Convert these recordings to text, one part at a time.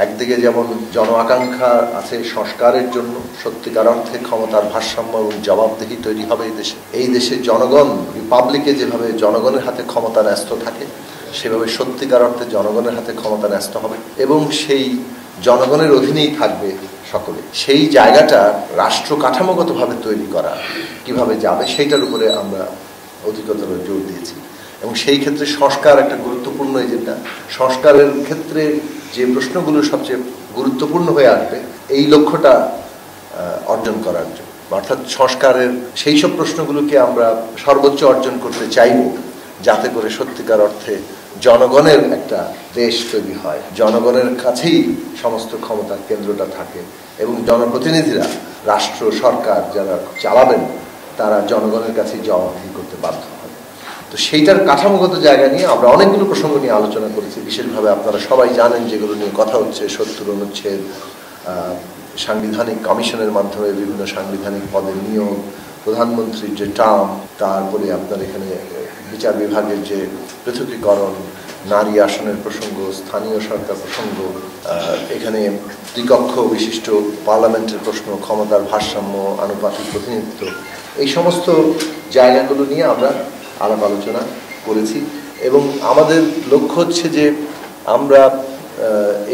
একদিকে যেমন জন আকাঙ্ক্ষা আছে সংস্কারের জন্য, সত্যিকার অর্থে ক্ষমতার ভারসাম্য এবং জবাবদিহি তৈরি হবে এই দেশের জনগণ, রিপাবলিকে যেভাবে জনগণের হাতে ক্ষমতা ন্যস্ত থাকে সেভাবে সত্যিকার অর্থে জনগণের হাতে ক্ষমতা ন্যস্ত হবে এবং সেই জনগণের অধীনেই থাকবে সকলে। সেই জায়গাটা রাষ্ট্র কাঠামোগতভাবে তৈরি করা কিভাবে যাবে সেইটার উপরে আমরা অধিকতর জোর দিয়েছি এবং সেই ক্ষেত্রে সংস্কার একটা গুরুত্বপূর্ণ এজেন্ডা। সংস্কারের ক্ষেত্রে যে প্রশ্নগুলো সবচেয়ে গুরুত্বপূর্ণ হয়ে আসবে এই লক্ষ্যটা অর্জন করার জন্য, অর্থাৎ সংস্কারের সেই সব প্রশ্নগুলোকে আমরা সর্বোচ্চ অর্জন করতে চাইব যাতে করে সত্যিকার অর্থে জনগণের একটা দেশ তৈরি হয়, জনগণের কাছেই সমস্ত ক্ষমতার কেন্দ্রটা থাকে এবং জনপ্রতিনিধিরা, রাষ্ট্র সরকার যারা চালাবেন তারা জনগণের কাছেই জবাবদিহি করতে বাধ্য হবে। তো সেইটার কাঠামোগত জায়গা নিয়ে আমরা অনেকগুলো প্রসঙ্গ নিয়ে আলোচনা করেছি। বিশেষভাবে আপনারা সবাই জানেন যেগুলো নিয়ে কথা হচ্ছে, ৭০ অনুচ্ছেদ, সাংবিধানিক কমিশনের মাধ্যমে বিভিন্ন সাংবিধানিক পদের নিয়োগ, প্রধানমন্ত্রীর যে টার্ম, তারপরে আপনার এখানে বিচার বিভাগের যে পৃথকীকরণ, নারী আসনের প্রসঙ্গ, স্থানীয় সরকার প্রসঙ্গ, এখানে দ্বিকক্ষ বিশিষ্ট পার্লামেন্টের প্রশ্ন, ক্ষমতার ভারসাম্য, আনুপাতিক প্রতিনিধিত্ব, এই সমস্ত জায়গাগুলো নিয়ে আমরা আলাপ আলোচনা করেছি এবং আমাদের লক্ষ্য হচ্ছে যে আমরা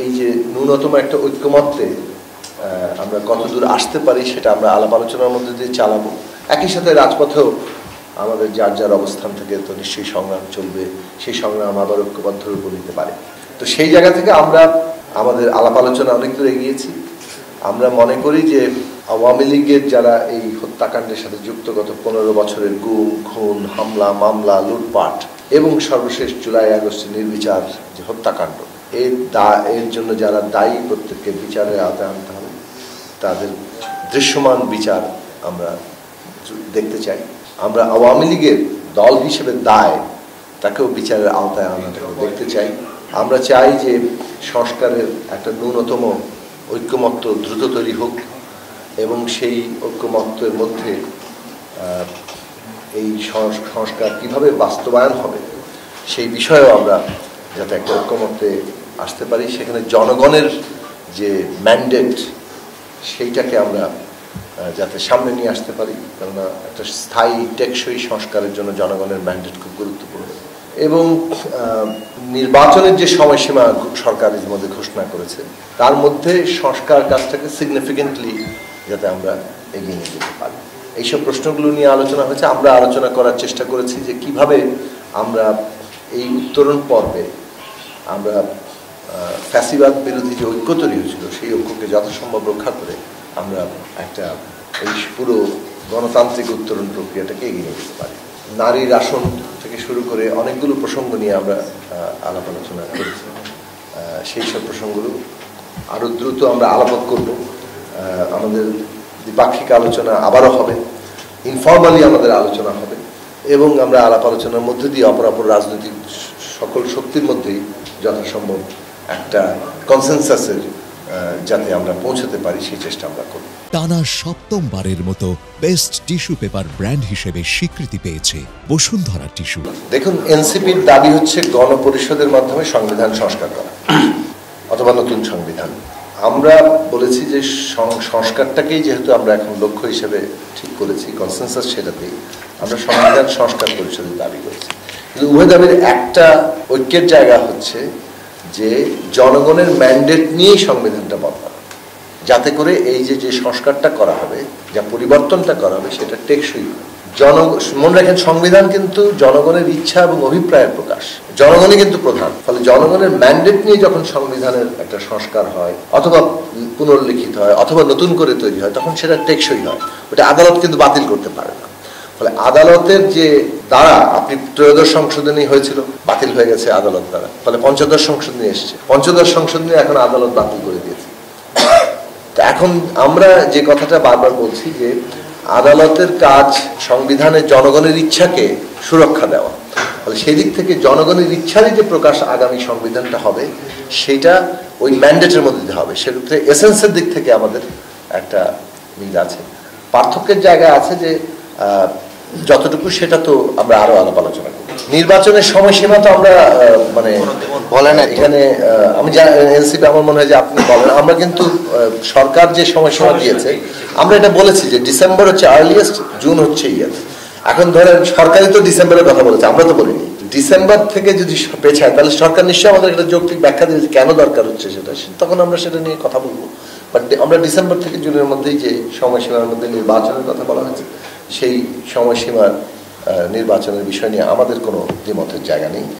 এই যে ন্যূনতম একটা ঐক্যমত্যে আমরা কতদূর আসতে পারি সেটা আমরা আলাপ আলোচনার মধ্যে দিয়ে চালাবো। একই সাথে রাজপথেও আমাদের যার যার অবস্থান থেকে তো নিশ্চয়ই সংগ্রাম চলবে, সেই সংগ্রাম আবার ঐক্যবদ্ধ রূপ নিতে পারে। তো সেই জায়গা থেকে আমরা আমাদের আলাপ আলোচনা অনেক দূর এগিয়েছি। আমরা মনে করি যে আওয়ামী লীগের যারা এই হত্যাকাণ্ডের সাথে যুক্ত, গত ১৫ বছরের গুম, খুন, হামলা, মামলা, লুটপাট এবং সর্বশেষ জুলাই আগস্টের নির্বিচার যে হত্যাকাণ্ড, এর জন্য যারা দায়ী প্রত্যেককে বিচারের আওতায় আনতে হবে, তাদের দৃশ্যমান বিচার আমরা দেখতে চাই। আমরা আওয়ামী লীগের দল হিসেবে দায় তাকেও বিচারের আওতায় আনাটাকে দেখতে চাই। আমরা চাই যে সংস্কারের একটা ন্যূনতম ঐক্যমত্য দ্রুত তৈরি হোক এবং সেই ঐক্যমত্যের মধ্যে এই সংস্কার কিভাবে বাস্তবায়ন হবে সেই বিষয়েও আমরা যাতে একটা ঐক্যমত্যে আসতে পারি, সেখানে জনগণের যে ম্যান্ডেট সেইটাকে আমরা যাতে সামনে নিয়ে আসতে পারি, কেননা একটা স্থায়ী টেকসই সংস্কারের জন্য জনগণের ম্যান্ডেট খুব গুরুত্বপূর্ণ। এবং নির্বাচনের যে সময়সীমা সরকার ইতিমধ্যে ঘোষণা করেছে তার মধ্যে সংস্কার কাজটাকে সিগনিফিকেন্টলি যাতে আমরা এগিয়ে নিয়ে যেতে পারি, এইসব প্রশ্নগুলো নিয়ে আলোচনা হয়েছে। আমরা আলোচনা করার চেষ্টা করেছি যে কিভাবে আমরা এই উত্তরণ পর্বে আমরা ফ্যাসিবাদ বিরোধী যে ঐক্য তৈরি হয়েছিল সেই ঐক্যকে যথাসম্ভব রক্ষা করে আমরা একটা এই পুরো গণতান্ত্রিক উত্তরণ প্রক্রিয়াটাকে এগিয়ে নিয়ে যেতে পারি। নারীর আসন থেকে শুরু করে অনেকগুলো প্রসঙ্গ নিয়ে আমরা আলাপ আলোচনা করেছি। সেই সব প্রসঙ্গগুলো আরও দ্রুত আমরা আলাপ করব। আমাদের দ্বিপাক্ষিক আলোচনা আবারও হবে, ইনফর্মালি আমাদের আলোচনা হবে এবং আমরা আলাপ আলোচনার মধ্যে দিয়ে অপরাপর রাজনৈতিক সকল শক্তির মধ্যেই যথাসম্ভব একটা কনসেনসাসের যাতে আমরা পৌঁছতে পারি সেই চেষ্টা আমরা করব। টানা সপ্তমবারের মতো বেস্ট টিস্যু পেপার ব্র্যান্ড হিসেবে স্বীকৃতি পেয়েছে বসুন্ধরা টিস্যু। দেখুন, এনসিপির দাবি হচ্ছে গণপরিষদের মাধ্যমে সংবিধান সংস্কার করা অথবা নতুন সংবিধান। আমরা বলেছি যে সংস্কারটাকেই যেহেতু আমরা এখন লক্ষ্য হিসেবে ঠিক করেছি, কনসেনসাস সেটাতেই আমরা সংবিধান সংস্কার পরিষদের দাবি করেছি। কিন্তু উভয় দাবির একটা ঐক্যের জায়গা হচ্ছে যে জনগণের ম্যান্ডেট নিয়েই সংবিধানটা বদলানো, যাতে করে এই যে সংস্কারটা করা হবে, যা পরিবর্তনটা করা হবে সেটা টেকসই। মনে রাখেন, সংবিধান কিন্তু জনগণের ইচ্ছা এবং অভিপ্রায়ের প্রকাশ, জনগণই কিন্তু প্রধান। ফলে জনগণের ম্যান্ডেট নিয়ে যখন সংবিধানের একটা সংস্কার হয় অথবা পুনর্লিখিত হয় অথবা নতুন করে তৈরি হয় তখন সেটা টেকসই হয়, ওটা আদালত কিন্তু বাতিল করতে পারে না। ফলে আদালতের যে দ্বারা আপনি ত্রয়োদশ সংশোধনী হয়েছিল, বাতিল হয়ে গেছে আদালত দ্বারা, ফলে পঞ্চদশ সংশোধনী এসছে, পঞ্চদশ সংশোধনী এখন আদালত বাতিল করে দিয়েছে। তো এখন আমরা যে কথাটা বারবার বলছি যে আদালতের কাজ সংবিধানের জনগণের ইচ্ছাকে সুরক্ষা দেওয়া, ফলে সেই দিক থেকে জনগণের ইচ্ছারই যে প্রকাশ আগামী সংবিধানটা হবে সেটা ওই ম্যান্ডেটের মধ্যে দিতে হবে। সেক্ষেত্রে এসেন্সের দিক থেকে আমাদের একটা মিল আছে। পার্থক্যের জায়গা আছে যে যতটুকু সেটা তো আমরা আরো আলাপ আলোচনা করব। নির্বাচনের সময়সীমা তো আমরা মানে বলেন এখানে আমি এনসিপি আমার মনে হয় যে আপনি বলেন, আমরা কিন্তু সরকার যে সময়সীমা দিয়েছে আমরা এটা বলেছি যে ডিসেম্বর হচ্ছে আর্লিয়েস্ট, জুন হচ্ছে ইয়ার। এখন ধরেন সরকারই তো ডিসেম্বরের কথা বলেছে, আমরা তো বলিনি। ডিসেম্বর থেকে যদি পেছায় তাহলে সরকার নিশ্চয়ই আমাদের একটা যৌক্তিক ব্যাখ্যা দিয়েছে কেন দরকার হচ্ছে সেটা, তখন আমরা সেটা নিয়ে কথা বলবো। বাট আমরা ডিসেম্বর থেকে জুনের মধ্যেই যে সময়সীমার মধ্যে নির্বাচনের কথা বলা হয়েছে, সেই সময়সীমার নির্বাচনের বিষয় নিয়ে আমাদের কোনো দ্বিমতের জায়গা নেই।